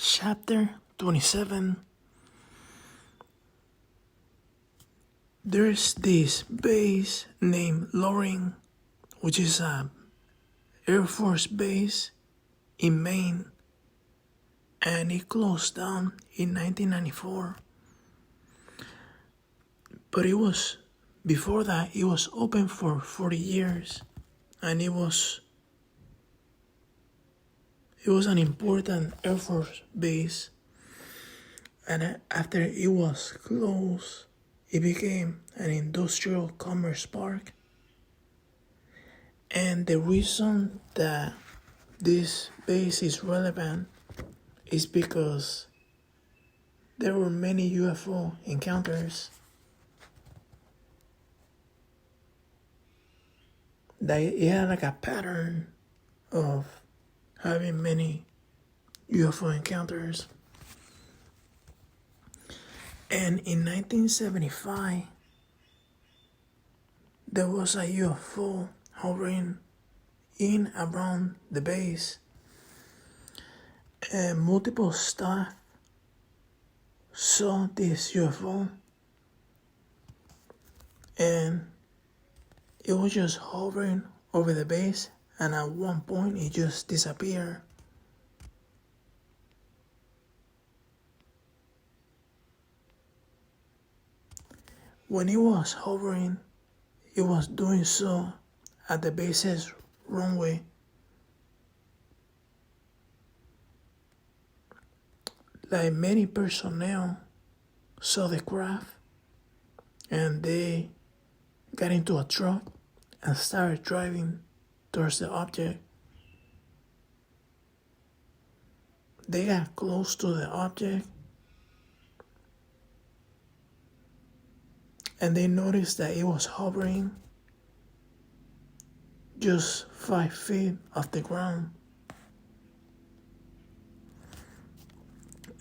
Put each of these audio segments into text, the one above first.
Chapter 27. There's this base named Loring, which is a Air Force base in Maine, and it closed down in 1994. But before that, it was open for 40 years, and it was an important Air Force base. And after it was closed, it became an industrial commerce park. And the reason that this base is relevant is because there were many UFO encounters. It had like a pattern of having many UFO encounters. And in 1975, there was a UFO hovering in around the base, and multiple staff saw this UFO, and it was just hovering over the base, and at one point it just disappeared. When it was hovering, it was doing so at the base's runway. Like many personnel saw the craft, and they got into a truck and started driving towards the object. They got close to the object, and they noticed that it was hovering just 5 feet off the ground.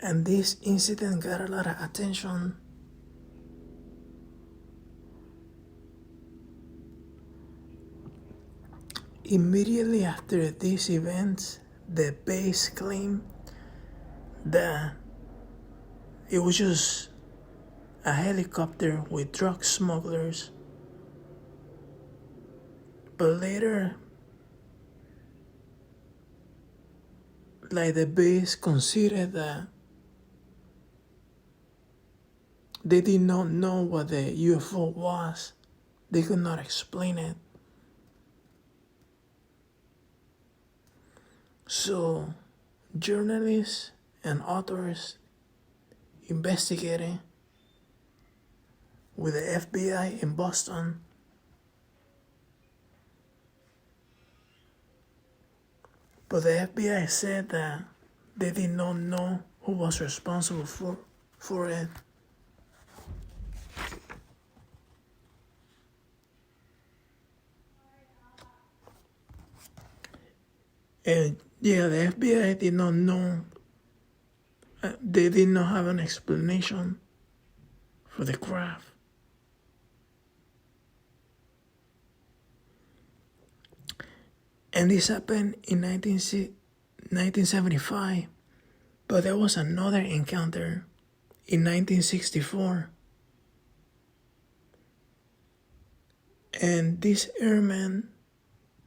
And this incident got a lot of attention. Immediately after these events, the base claimed that it was just a helicopter with drug smugglers. But later, the base considered that they did not know what the UFO was. They could not explain it. So, journalists and authors investigated with the FBI in Boston. But the FBI said that they did not know who was responsible for it. And yeah, the FBI did not know. They did not have an explanation for the craft. And this happened in 1975, but there was another encounter in 1964. And this airman,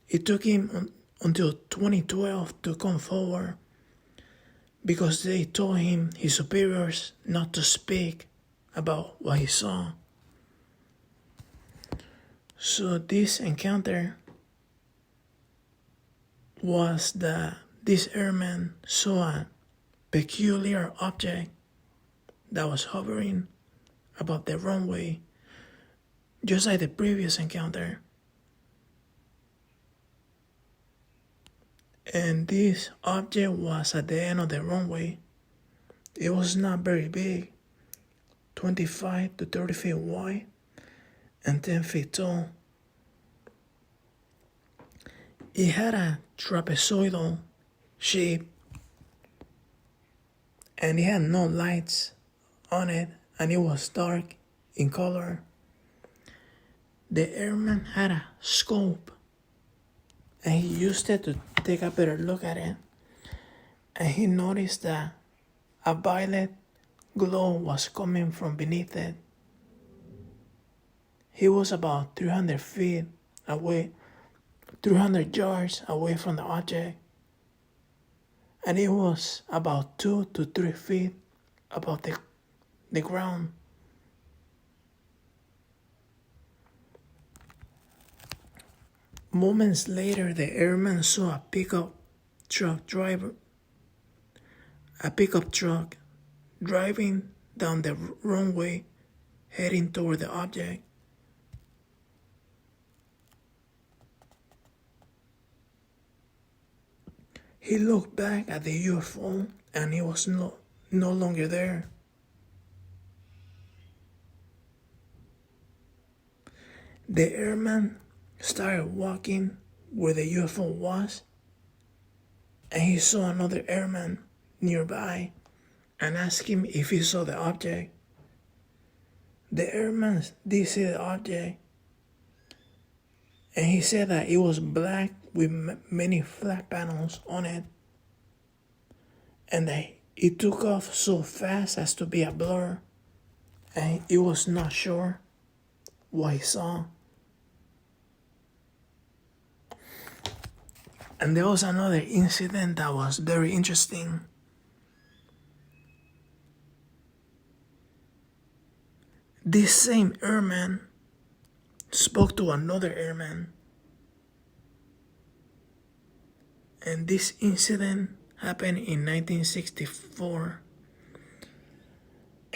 it took him until 2012 to come forward because they told him, his superiors, not to speak about what he saw. So this encounter was that this airman saw a peculiar object that was hovering above the runway, just like the previous encounter. And this object was at the end of the runway. It was not very big, 25 to 30 feet wide and 10 feet tall. It had a trapezoidal shape, and it had no lights on it, and it was dark in color. The airman had a scope, and he used it to take a better look at it. And he noticed that A violet glow was coming from beneath it. He was about 300 feet away, 300 yards away from the object, and it was about 2 to 3 feet above the ground. Moments later, the airman saw a pickup truck driving down the runway, heading toward the object. He looked back at the UFO and it was no longer there. The airman started walking where the UFO was, and he saw another airman nearby and asked him if he saw the object. The airman did see the object, and he said that it was black with many flat panels on it, and that it took off so fast as to be a blur, and he was not sure what he saw. And there was another incident that was very interesting. This same airman spoke to another airman. And this incident happened in 1964.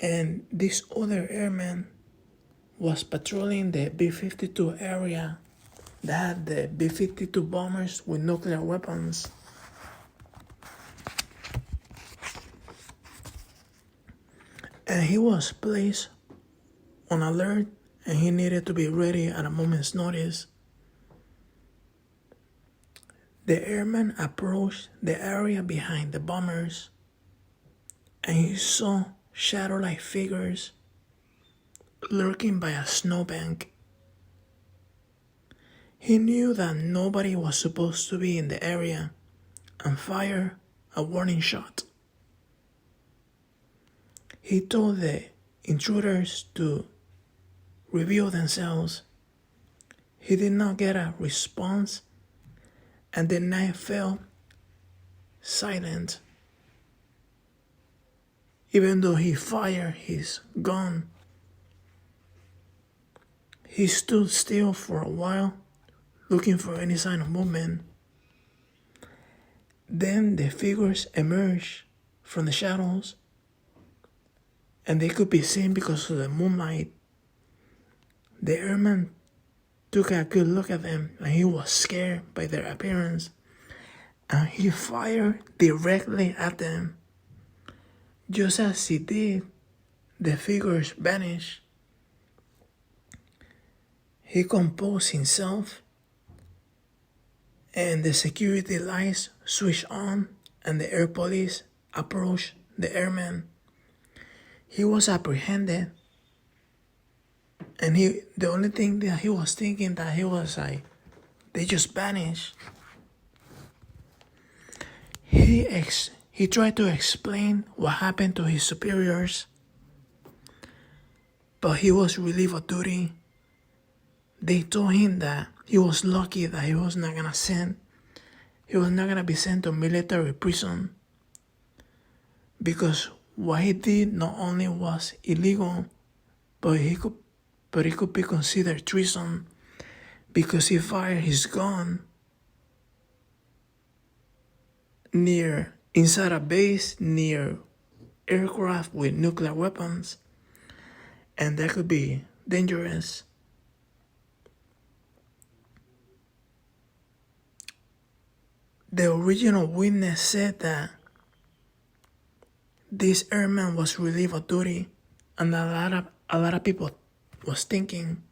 And this other airman was patrolling the B-52 area that had the B-52 bombers with nuclear weapons. And he was placed on alert, and he needed to be ready at a moment's notice. The airman approached the area behind the bombers, and he saw shadow-like figures lurking by a snowbank. He knew that nobody was supposed to be in the area and fired a warning shot. He told the intruders to reveal themselves. He did not get a response, and the night fell silent. Even though he fired his gun, he stood still for a while, looking for any sign of movement. Then the figures emerged from the shadows, and they could be seen because of the moonlight. The airman took a good look at them, and he was scared by their appearance, and he fired directly at them. Just as he did, the figures vanished. He composed himself, and the security lights switched on, and the air police approached the airman. He was apprehended, and the only thing that he was thinking that he was like, they just vanished. He tried to explain what happened to his superiors, but he was relieved of duty. They told him that he was lucky that he was not gonna be sent to military prison, because what he did not only was illegal, but it could be considered treason, because he fired his gun inside a base near aircraft with nuclear weapons, and that could be dangerous. The original witness said that this airman was relieved of duty, and a lot of people was thinking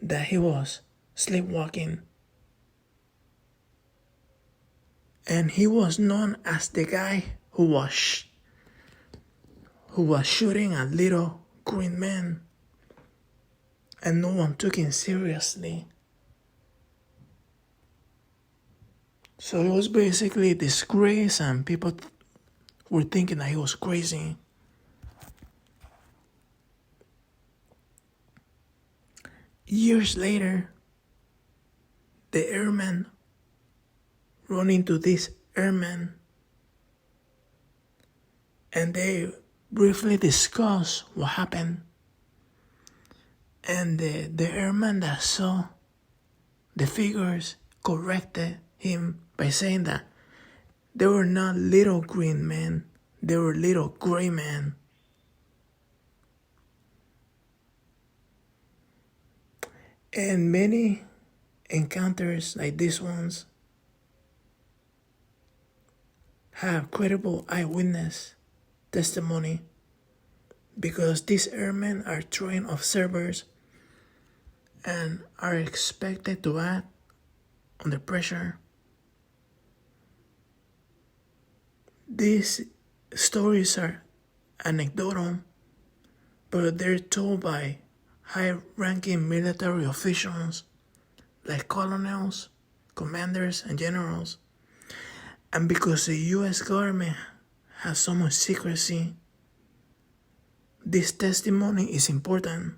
that he was sleepwalking. And he was known as the guy who was shooting at little green men, and no one took him seriously. So it was basically disgrace, and people were thinking that he was crazy. Years later, the airman run into this airman and they briefly discuss what happened. And the airman that saw the figures corrected him by saying that they were not little green men, they were little gray men. And many encounters like these ones have credible eyewitness testimony because these airmen are trained observers and are expected to act under pressure. These stories are anecdotal, but they're told by high-ranking military officials like colonels, commanders, and generals. And because the U.S. government has so much secrecy, this testimony is important